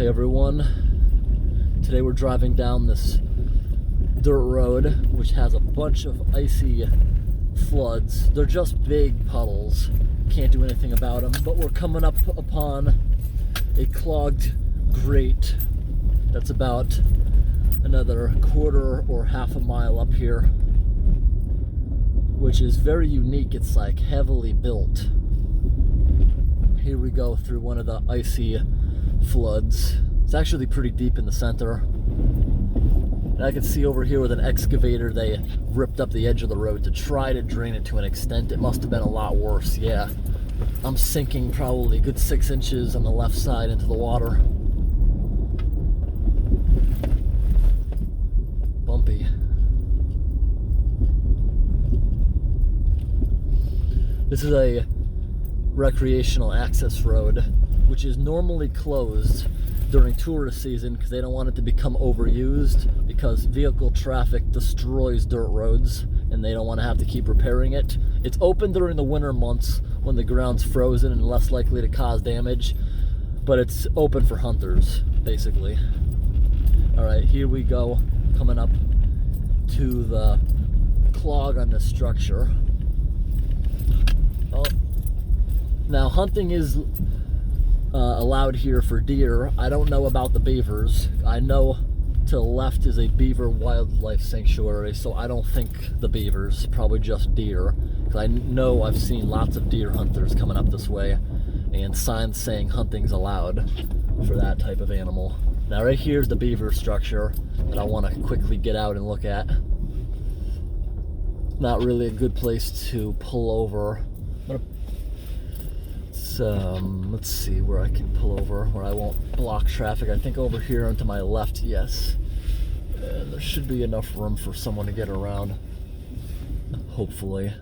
Hey everyone, today we're driving down this dirt road which has a bunch of icy floods. They're just big puddles, can't do anything about them, but we're coming up upon a clogged grate that's about another quarter or half a mile up here, which is very unique. It's like heavily built. Here we go through one of the icy floods. It's actually pretty deep in the center. And I can see over here with an excavator they ripped up the edge of the road to try to drain it to an extent. It must have been a lot worse. Yeah, I'm sinking probably a good 6 inches on the left side into the water. Bumpy. This is a recreational access road, which is normally closed during tourist season because they don't want it to become overused, because vehicle traffic destroys dirt roads and they don't want to have to keep repairing it. It's open during the winter months when the ground's frozen and less likely to cause damage, but it's open for hunters basically. All right, here we go, coming up to the clog on this structure. Oh, now hunting is allowed here for deer. I don't know about the beavers. I know to the left is a beaver wildlife sanctuary, so I don't think the beavers, probably just deer. Because I know I've seen lots of deer hunters coming up this way and signs saying hunting's allowed for that type of animal. Now right here's the beaver structure that I want to quickly get out and look at. Not really a good place to pull over. Let's see where I can pull over where I won't block traffic. I think over here and to my left, yes. And there should be enough room for someone to get around, hopefully.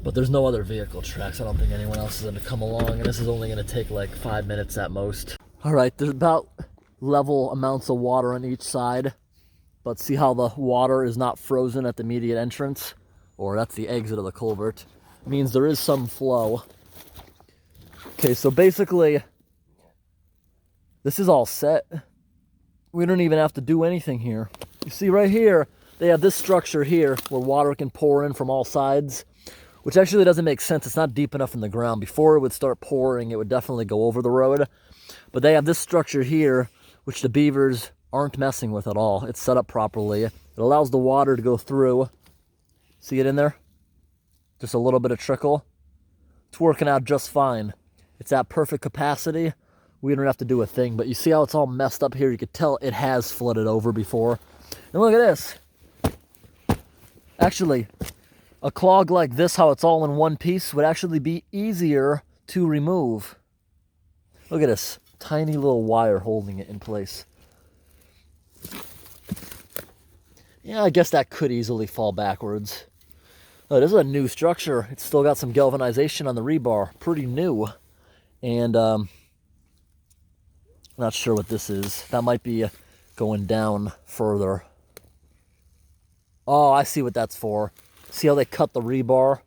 But there's no other vehicle tracks. I don't think anyone else is going to come along, and this is only going to take like 5 minutes at most. All right, there's about level amounts of water on each side, but see how the water is not frozen at the immediate entrance, or that's the exit of the culvert. It means there is some flow. Okay, so basically, this is all set. We don't even have to do anything here. You see right here, they have this structure here where water can pour in from all sides, which actually doesn't make sense. It's not deep enough in the ground. Before it would start pouring, it would definitely go over the road. But they have this structure here, which the beavers aren't messing with at all. It's set up properly. It allows the water to go through. See it in there? Just a little bit of trickle. It's working out just fine. It's at perfect capacity. We don't have to do a thing, but you see how it's all messed up here? You could tell it has flooded over before. And look at this. Actually, a clog like this, how it's all in one piece, would actually be easier to remove. Look at this tiny little wire holding it in place. Yeah, I guess that could easily fall backwards. Oh, this is a new structure. It's still got some galvanization on the rebar. Pretty new. And not sure what this is. That might be going down further. Oh, I see what that's for. See how they cut the rebar?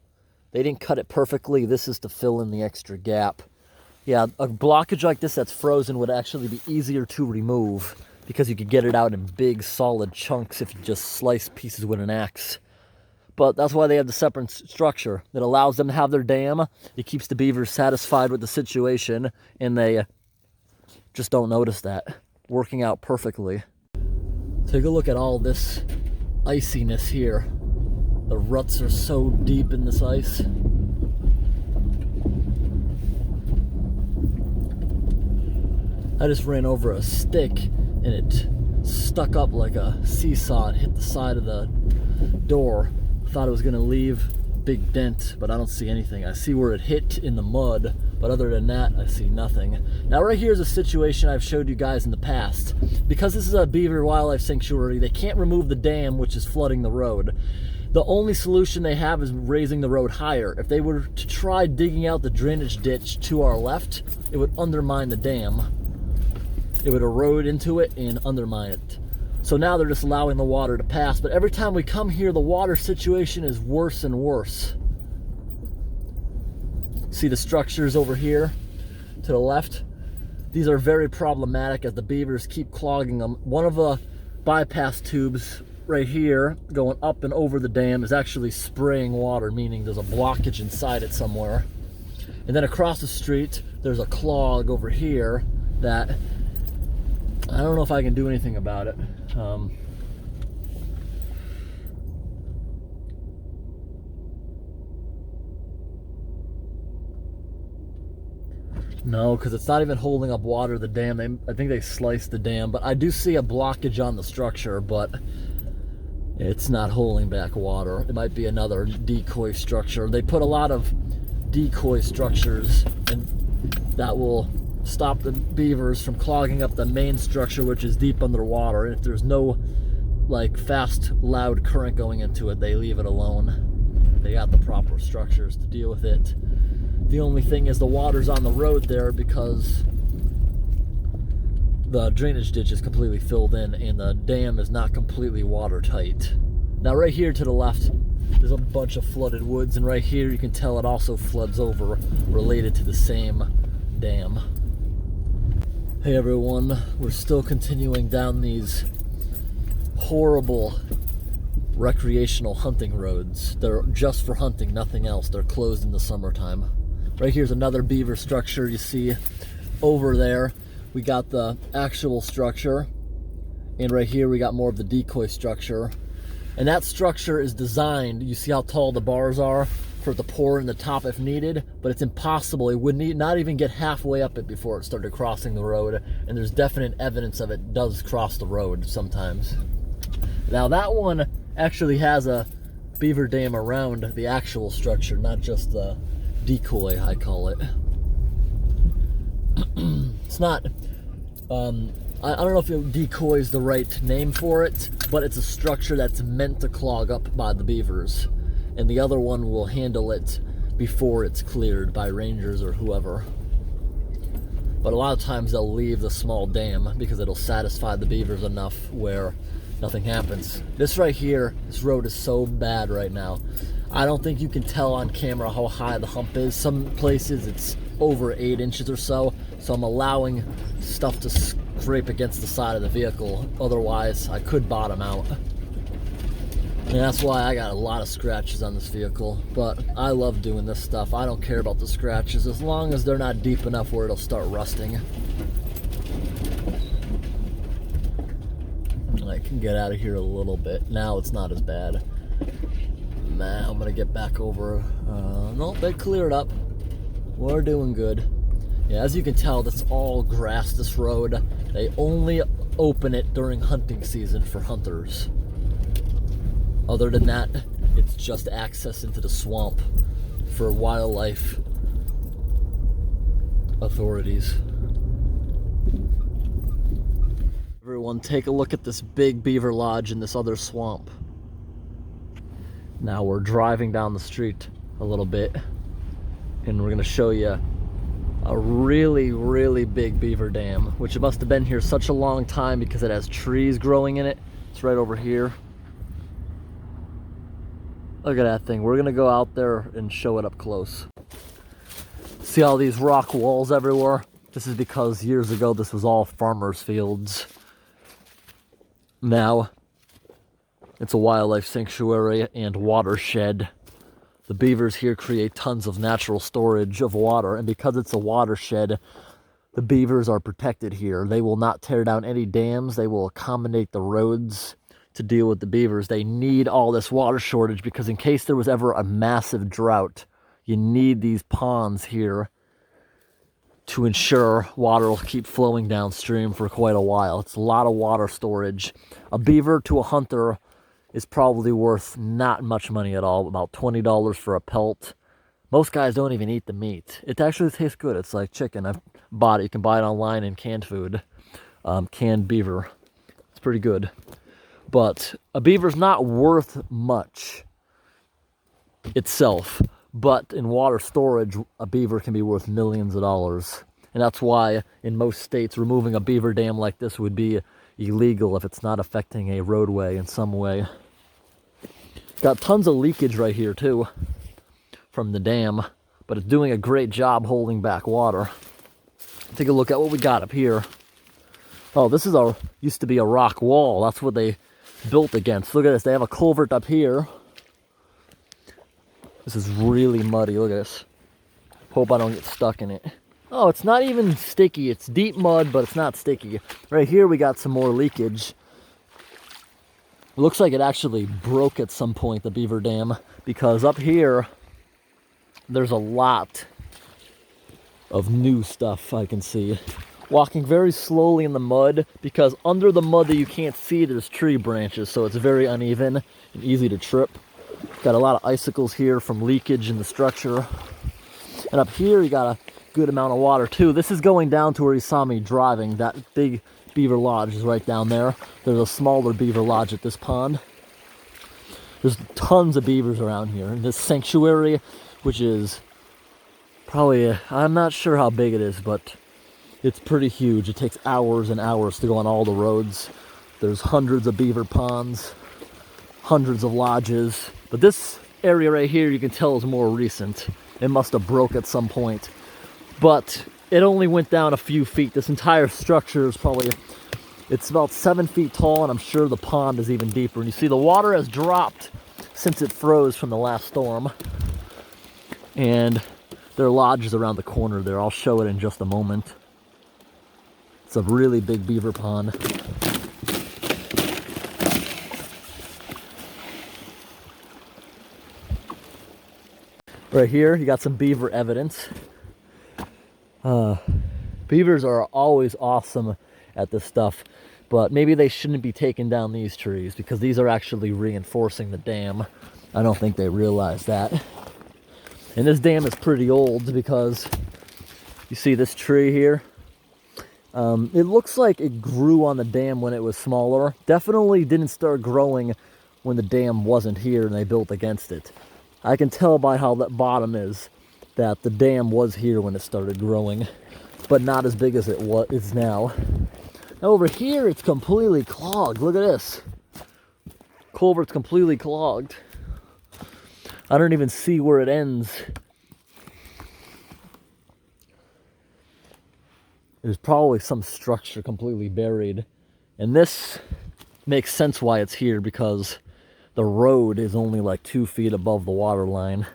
They didn't cut it perfectly. This is to fill in the extra gap. Yeah, a blockage like this that's frozen would actually be easier to remove because you could get it out in big solid chunks if you just slice pieces with an axe. But that's why they have the separate structure. It allows them to have their dam. It keeps the beavers satisfied with the situation, and they just don't notice that. Working out perfectly. Take a look at all this iciness here. The ruts are so deep in this ice. I just ran over a stick, and it stuck up like a seesaw and hit the side of the door. Thought it was going to leave a big dent, but I don't see anything. I see where it hit in the mud, but other than that, I see nothing. Now right here is a situation I've showed you guys in the past. Because this is a beaver wildlife sanctuary, they can't remove the dam, which is flooding the road. The only solution they have is raising the road higher. If they were to try digging out the drainage ditch to our left, it would undermine the dam. It would erode into it and undermine it. So now they're just allowing the water to pass, but every time we come here, the water situation is worse and worse. See the structures over here to the left? these are very problematic as the beavers keep clogging them. One of the bypass tubes right here going up and over the dam is actually spraying water, meaning there's a blockage inside it somewhere. And then across the street, there's a clog over here that I don't know if I can do anything about it. No, because it's not even holding up water, the dam. I think they sliced the dam, but I do see a blockage on the structure, but it's not holding back water. It might be another decoy structure. They put a lot of decoy structures, and that will stop the beavers from clogging up the main structure, which is deep underwater. And if there's no like fast, loud current going into it, they leave it alone. They got the proper structures to deal with it. The only thing is the water's on the road there because the drainage ditch is completely filled in and the dam is not completely watertight. Now right here to the left, there's a bunch of flooded woods, and right here you can tell it also floods over, related to the same dam. Hey everyone, we're still continuing down these horrible recreational hunting roads. They're just for hunting, nothing else. They're closed in the summertime. Right here's another beaver structure you see over there. We got the actual structure, and right here we got more of the decoy structure. And that structure is designed, you see how tall the bars are, for it to pour in the top if needed, but it's impossible. It would not even get halfway up it before it started crossing the road, and there's definite evidence of it does cross the road sometimes. Now that one actually has a beaver dam around the actual structure, not just the decoy, I call it. It's not, I don't know if decoy is the right name for it, but it's a structure that's meant to clog up by the beavers. And the other one will handle it before it's cleared by rangers or whoever. But a lot of times they'll leave the small dam because it'll satisfy the beavers enough where nothing happens. This right here, this road is so bad right now. I don't think you can tell on camera how high the hump is. Some places it's over 8 inches or so, so I'm allowing stuff to scrape against the side of the vehicle. Otherwise, I could bottom out. And that's why I got a lot of scratches on this vehicle. But I love doing this stuff. I don't care about the scratches as long as they're not deep enough where it'll start rusting. I can get out of here a little bit. Now it's not as bad. Now I'm gonna get back over. Nope, they cleared up. We're doing good. Yeah, as you can tell, that's all grass, this road. They only open it during hunting season for hunters. Other than that, it's just access into the swamp for wildlife authorities. Everyone, take a look at this big beaver lodge in this other swamp. Now we're driving down the street a little bit, and we're gonna show you a really, really big beaver dam, which it must have been here such a long time because it has trees growing in it. It's right over here. Look at that thing. We're gonna go out there and show it up close. See all these rock walls everywhere? This is because years ago this was all farmers' fields. Now it's a wildlife sanctuary and watershed. The beavers here create tons of natural storage of water, and because it's a watershed, the beavers are protected here. They will not tear down any dams. They will accommodate the roads to deal with the beavers. They need all this water shortage because in case there was ever a massive drought, you need these ponds here to ensure water will keep flowing downstream for quite a while. It's a lot of water storage. A beaver to a hunter is probably worth not much money at all, about $20 for a pelt. Most guys don't even eat the meat. It actually tastes good. It's like chicken. I've bought it. You can buy it online in canned food. Canned beaver. It's pretty good. But a beaver's not worth much itself. But in water storage, a beaver can be worth millions of dollars. And that's why in most states, removing a beaver dam like this would be illegal if it's not affecting a roadway in some way. Got tons of leakage right here too from the dam, but it's doing a great job holding back water. Take a look at what we got up here. Oh, this is used to be a rock wall. That's what they built against. Look at this. They have a culvert up here. This is really muddy. Look at this. Hope I don't get stuck in it. Oh, it's not even sticky. It's deep mud, but it's not sticky. Right here, we got some more leakage. It looks like it actually broke at some point, the Beaver Dam, because up here, there's a lot of new stuff I can see. Walking very slowly in the mud, because under the mud that you can't see, there's tree branches, so it's very uneven and easy to trip. Got a lot of icicles here from leakage in the structure. And up here, you got a good amount of water too. This is going down to where you saw me driving. That big beaver lodge is right down there. There's a smaller beaver lodge at this pond. There's tons of beavers around here. And this sanctuary, which is probably, I'm not sure how big it is, but it's pretty huge. It takes hours and hours to go on all the roads. There's hundreds of beaver ponds, hundreds of lodges. But this area right here, you can tell is more recent. It must have broke at some point. But it only went down a few feet. This entire structure is probably, it's about 7 feet tall, and I'm sure the pond is even deeper. And you see the water has dropped since it froze from the last storm. And there are lodges around the corner there. I'll show it in just a moment. It's a really big beaver pond. Right here, you got some beaver evidence. Beavers are always awesome at this stuff, but maybe they shouldn't be taking down these trees because these are actually reinforcing the dam. I don't think they realize that. And this dam is pretty old because you see this tree here? It looks like it grew on the dam when it was smaller. Definitely didn't start growing when the dam wasn't here and they built against it. I can tell by how that bottom is that the dam was here when it started growing, but not as big as it is now. Now over here, it's completely clogged. Look at this. Culvert's completely clogged. I don't even see where it ends. There's probably some structure completely buried. And this makes sense why it's here, because the road is only like 2 feet above the water line.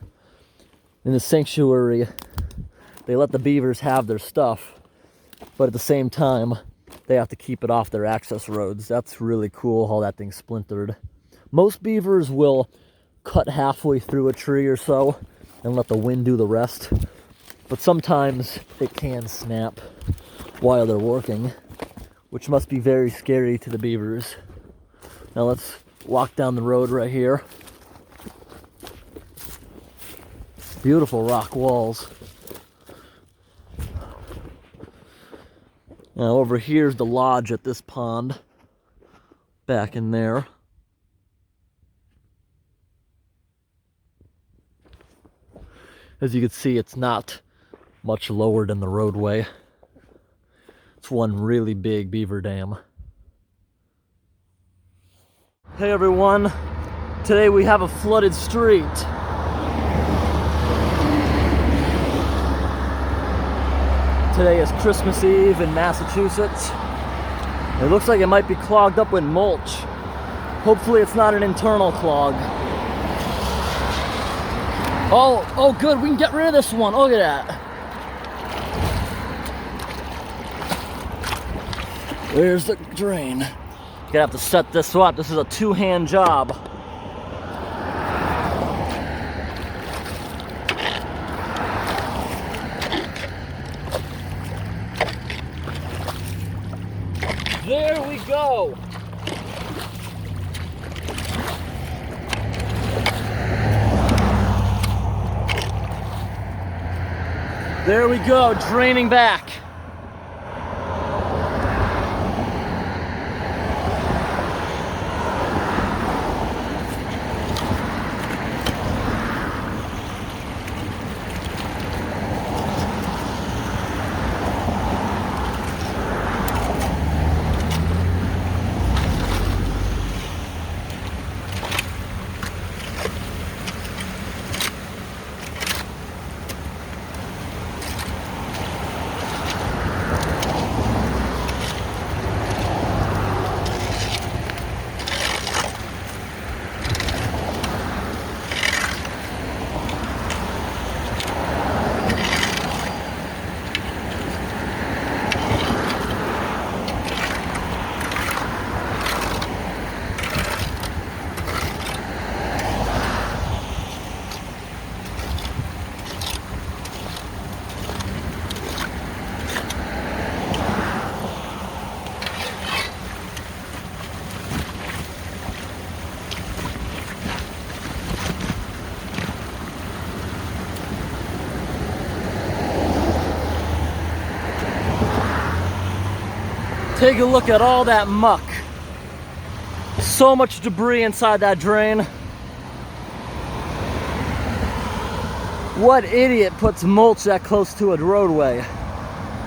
In the sanctuary, they let the beavers have their stuff, but at the same time, they have to keep it off their access roads. That's really cool how that thing's splintered. Most beavers will cut halfway through a tree or so and let the wind do the rest, but sometimes it can snap while they're working, which must be very scary to the beavers. Now let's walk down the road right here. Beautiful rock walls. Now over here's the lodge at this pond. Back in there. As you can see, it's not much lower than the roadway. It's one really big beaver dam. Hey everyone, today we have a flooded street. Today is Christmas Eve in Massachusetts. It looks like it might be clogged up with mulch. Hopefully it's not an internal clog. Oh good, we can get rid of this one. Look at that. There's the drain. Gonna have to set this up. This is a two-hand job. There we go. There we go, draining back. Take a look at all that muck. So much debris inside that drain. What idiot puts mulch that close to a roadway?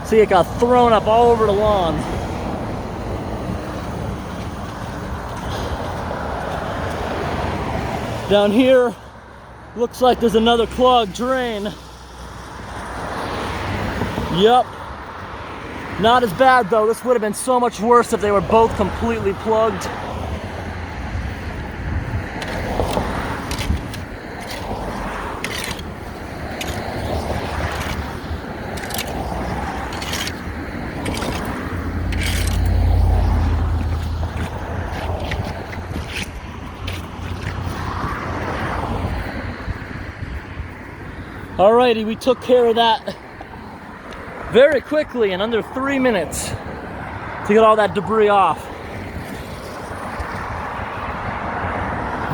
See, it got thrown up all over the lawn. Down here, looks like there's another clogged drain. Yep. Not as bad though. This would have been so much worse if they were both completely plugged. Alrighty, we took care of that very quickly in under 3 minutes to get all that debris off.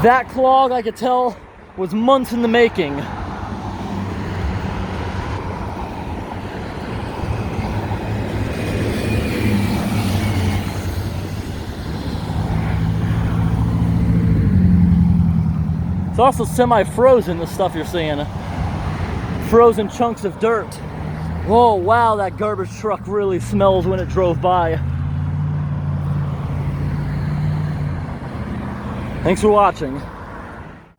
That clog, I could tell, was months in the making. It's also semi-frozen, the stuff you're seeing. Frozen chunks of dirt. Oh wow, that garbage truck really smells when it drove by. Thanks for watching.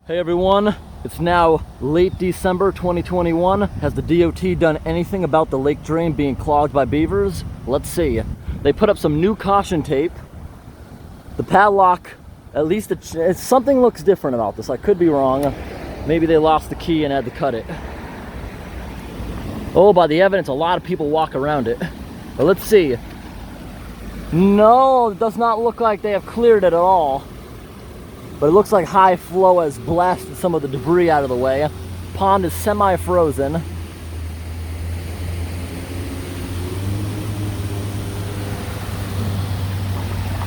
Hey everyone, it's now late December 2021. Has the DOT done anything about the lake drain being clogged by beavers? Let's see. They put up some new caution tape. The padlock, at least something looks different about this. I could be wrong. Maybe they lost the key and had to cut it. Oh, by the evidence, a lot of people walk around it. But let's see. No, it does not look like they have cleared it at all. But it looks like high flow has blasted some of the debris out of the way. Pond is semi-frozen. Look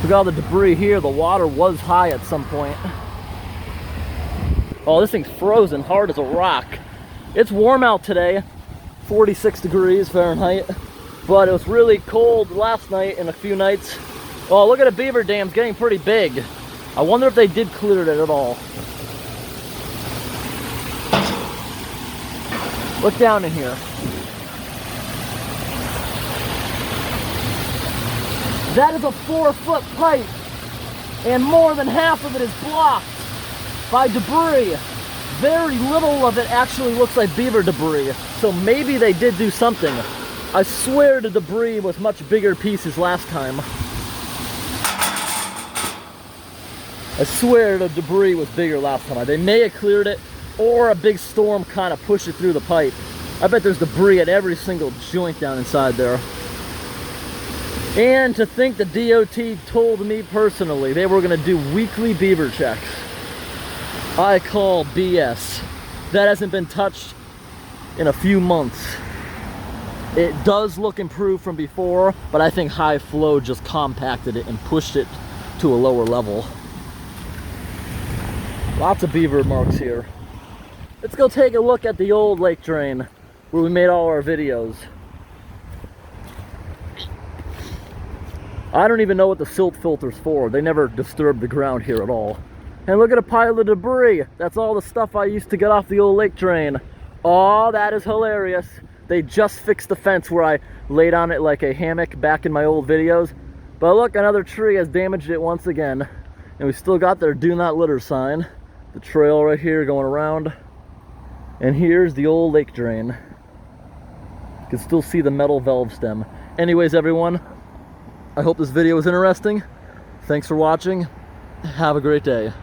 at all the debris here. The water was high at some point. Oh, this thing's frozen hard as a rock. It's warm out today. 46 degrees Fahrenheit, but it was really cold last night and a few nights. Oh, look at the beaver dam's getting pretty big. I wonder if they did clear it at all. Look down in here. That is a 4-foot pipe, and more than half of it is blocked by debris. Very little of it actually looks like beaver debris, so maybe they did do something. I swear the debris was much bigger pieces last time. I swear the debris was bigger last time. They may have cleared it, or a big storm kind of pushed it through the pipe. I bet there's debris at every single joint down inside there. And to think the DOT told me personally they were going to do weekly beaver checks. I call BS. That hasn't been touched in a few months. It does look improved from before, but I think high flow just compacted it and pushed it to a lower level. Lots of beaver marks here. Let's go take a look at the old lake drain where we made all our videos. I don't even know what the silt filter's for. They never disturb the ground here at all. And look at a pile of debris. That's all the stuff I used to get off the old lake drain. Oh, that is hilarious. They just fixed the fence where I laid on it like a hammock back in my old videos. But look, another tree has damaged it once again. And we still got their do not litter sign. The trail right here going around. And here's the old lake drain. You can still see the metal valve stem. Anyways, everyone, I hope this video was interesting. Thanks for watching. Have a great day.